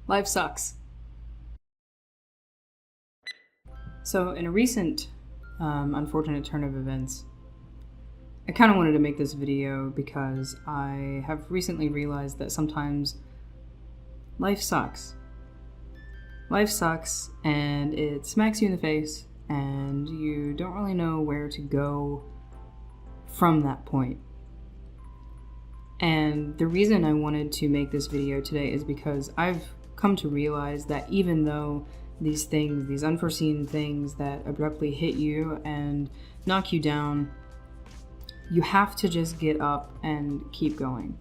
Life sucks. So, in a recent unfortunate turn of events, I kind of wanted to make this video because I have recently realized that sometimes life sucks. Life sucks and it smacks you in the face and you don't really know where to go from that point. And the reason I wanted to make this video today is because I've come to realize that even though these things, these unforeseen things that abruptly hit you and knock you down, you have to just get up and keep going.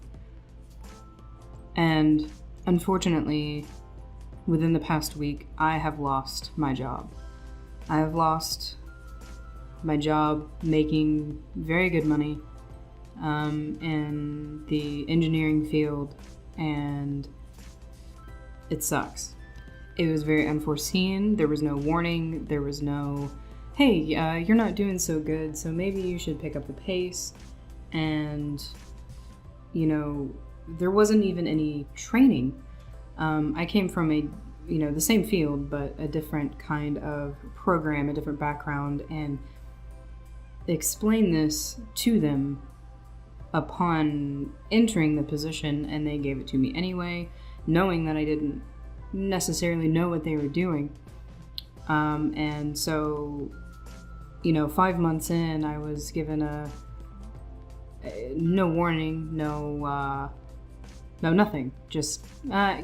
And unfortunately, within the past week, I have lost my job. I have lost my job making very good money in the engineering field, and it sucks. It was very unforeseen. There was no warning. There was no, hey, you're not doing so good, so maybe you should pick up the pace. And, there wasn't even any training. I came from the same field, but a different kind of program, a different background, and explained this to them upon entering the position, and they gave it to me anyway, knowing that I didn't necessarily know what they were doing. And so, 5 months in, I was given no warning, no nothing. Just,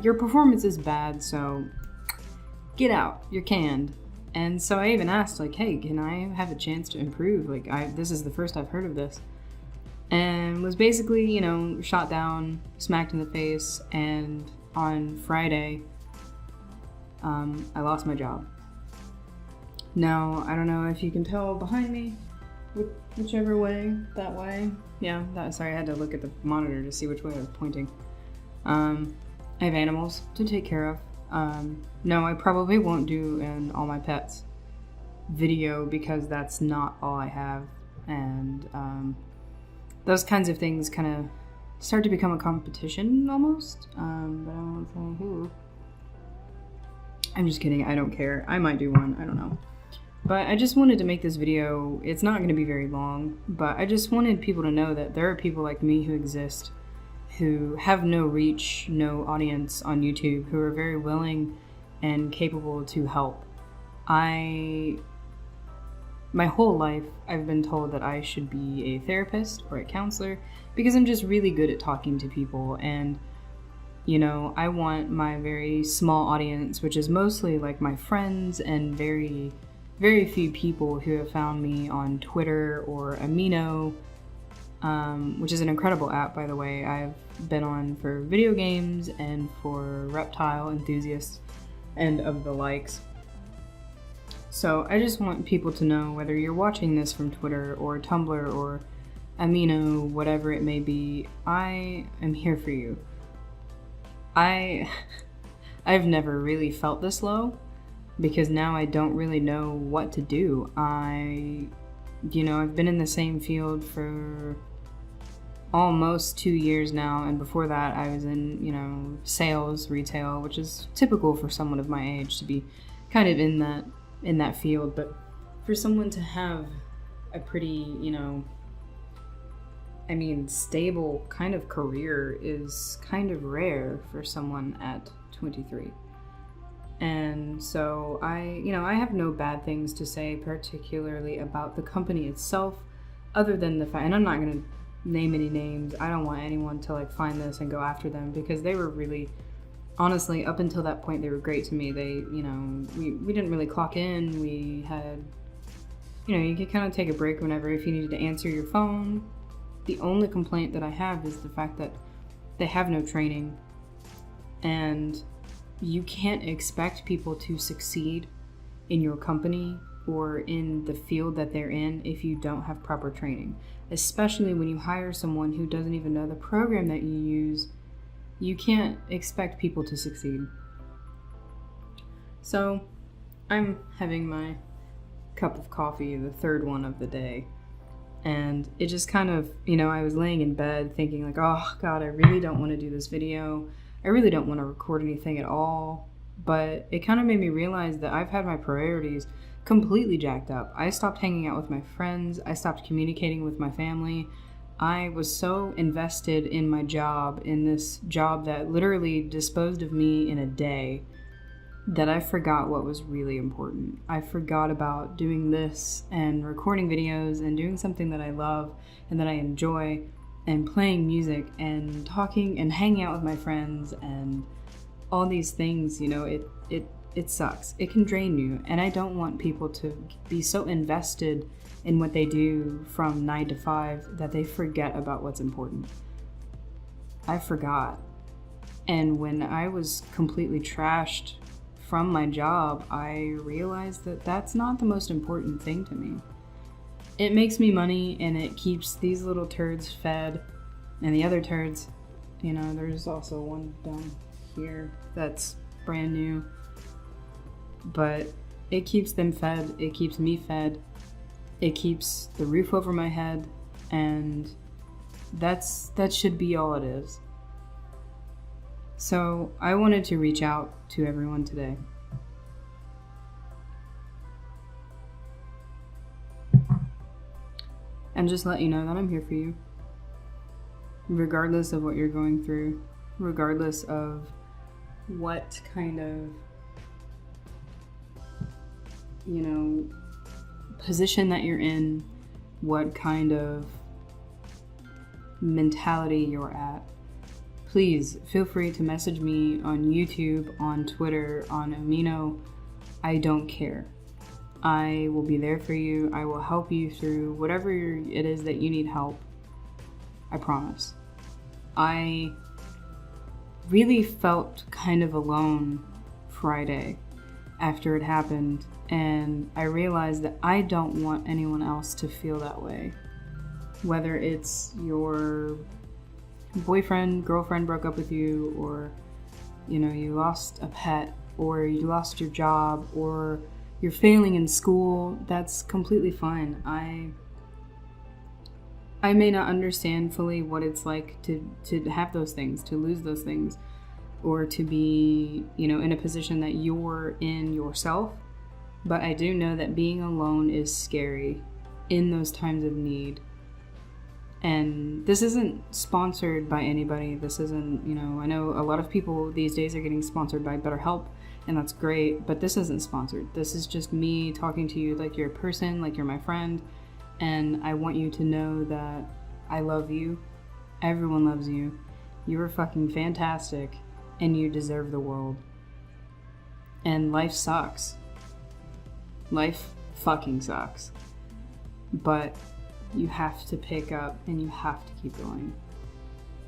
your performance is bad, so get out, you're canned. And so I even asked, hey, can I have a chance to improve? This is the first I've heard of this. And was basically, shot down, smacked in the face, and on Friday, I lost my job. Now, I don't know if you can tell behind me, whichever way, that way. Yeah, sorry, I had to look at the monitor to see which way I was pointing. I have animals to take care of. No, I probably won't do an all my pets video because that's not all I have. And those kinds of things kind of start to become a competition almost. But I won't say who. I'm just kidding, I don't care. I might do one, I don't know. But I just wanted to make this video. It's not going to be very long, but I just wanted people to know that there are people like me who exist, who have no reach, no audience on YouTube, who are very willing and capable to help. My whole life, I've been told that I should be a therapist or a counselor because I'm just really good at talking to people. And I want my very small audience, which is mostly like my friends and very, very few people who have found me on Twitter or Amino, which is an incredible app, by the way. I've been on for video games and for reptile enthusiasts and of the likes. So I just want people to know, whether you're watching this from Twitter or Tumblr or Amino, whatever it may be, I am here for you. I've never really felt this low because now I don't really know what to do. I've been in the same field for almost 2 years now, and before that I was in, sales, retail, which is typical for someone of my age to be kind of in that field. But for someone to have a pretty, stable kind of career is kind of rare for someone at 23. And so I have no bad things to say particularly about the company itself, other than the fact, and I'm not going to name any names. I don't want anyone to find this and go after them, because they were really, honestly, up until that point, they were great to me. They, we didn't really clock in. We had, you could kind of take a break whenever if you needed to answer your phone. The only complaint that I have is the fact that they have no training, and you can't expect people to succeed in your company or in the field that they're in if you don't have proper training, especially when you hire someone who doesn't even know the program that you use. You can't expect people to succeed. So I'm having my cup of coffee, the third one of the day, and it just kind of, I was laying in bed thinking oh God, I really don't want to do this video. I I really don't want to record anything at all, but it kind of made me realize that I've had my priorities completely jacked up. I stopped hanging out with my friends. I stopped communicating with my family. I was so invested in my job, in this job that literally disposed of me in a day, that I forgot what was really important. I forgot about doing this and recording videos and doing something that I love and that I enjoy, and playing music and talking and hanging out with my friends and all these things. You know, it sucks. It can drain you, and I don't want people to be so invested in what they do from 9 to 5 that they forget about what's important. I forgot. And when I was completely trashed from my job, I realized that that's not the most important thing to me. It makes me money, and it keeps these little turds fed, and the other turds, you know, there's also one down here that's brand new, but it keeps them fed, it keeps me fed, it keeps the roof over my head, and that should be all it is. So I wanted to reach out to everyone today. And just let you know that I'm here for you. Regardless of what you're going through, regardless of what kind of, you know, position that you're in, what kind of mentality you're at, please feel free to message me on YouTube, on Twitter, on Amino. I don't care. I will be there for you. I will help you through whatever it is that you need help. I promise. I really felt kind of alone Friday after it happened, and I realized that I don't want anyone else to feel that way. Whether it's your boyfriend, girlfriend broke up with you, or, you know, you lost a pet, or you lost your job, or you're failing in school, that's completely fine. I may not understand fully what it's like to have those things, to lose those things, or to be, you know, in a position that you're in yourself. But I do know that being alone is scary in those times of need. And this isn't sponsored by anybody. This isn't, you know, I know a lot of people these days are getting sponsored by BetterHelp, and that's great, but this isn't sponsored. This is just me talking to you like you're a person, like you're my friend. And I want you to know that I love you. Everyone loves you. You're fucking fantastic, and you deserve the world. And life sucks. Life fucking sucks. But you have to pick up, and you have to keep going.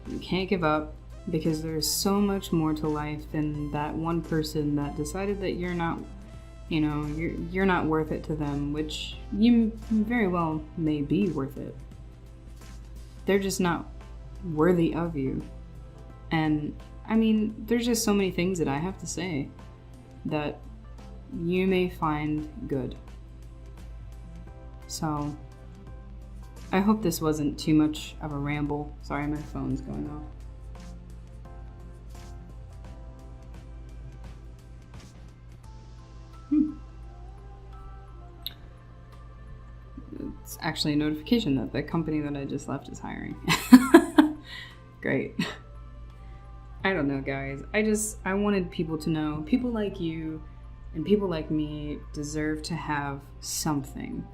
You can't give up, because there's so much more to life than that one person that decided that you're not, you know, you're not worth it to them, which you very well may be worth it. They're just not worthy of you. And I mean, there's just so many things that I have to say that you may find good. So I hope this wasn't too much of a ramble. Sorry, my phone's going off. It's actually a notification that the company that I just left is hiring. Great. I don't know, guys. I wanted people to know, people like you and people like me deserve to have something.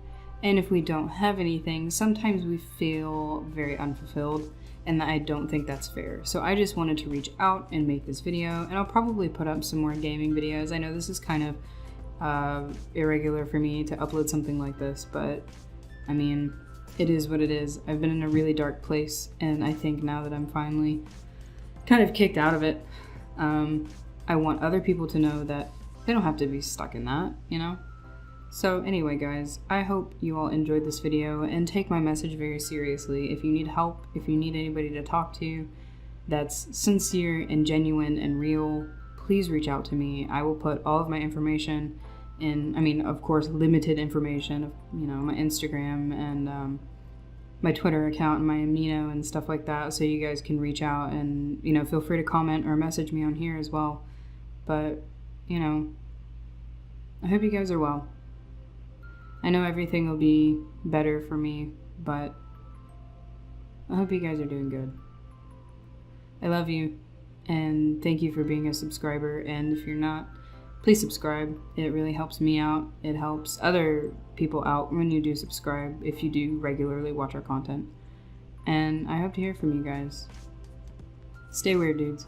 And if we don't have anything, sometimes we feel very unfulfilled, and I don't think that's fair. So I just wanted to reach out and make this video, and I'll probably put up some more gaming videos. I know this is kind of irregular for me to upload something like this, but I mean, it is what it is. I've been in a really dark place, and I think now that I'm finally kind of kicked out of it, I want other people to know that they don't have to be stuck in that, you know? So anyway, guys, I hope you all enjoyed this video, and take my message very seriously. If you need help, if you need anybody to talk to that's sincere and genuine and real, please reach out to me. I will put all of my information in, I mean, of course, limited information of, you know, my Instagram and my Twitter account and my Amino and stuff like that, so you guys can reach out and, you know, feel free to comment or message me on here as well. But, you know, I hope you guys are well. I know everything will be better for me, but I hope you guys are doing good. I love you, and thank you for being a subscriber, and if you're not, please subscribe. It really helps me out. It helps other people out when you do subscribe, if you do regularly watch our content. And I hope to hear from you guys. Stay weird, dudes.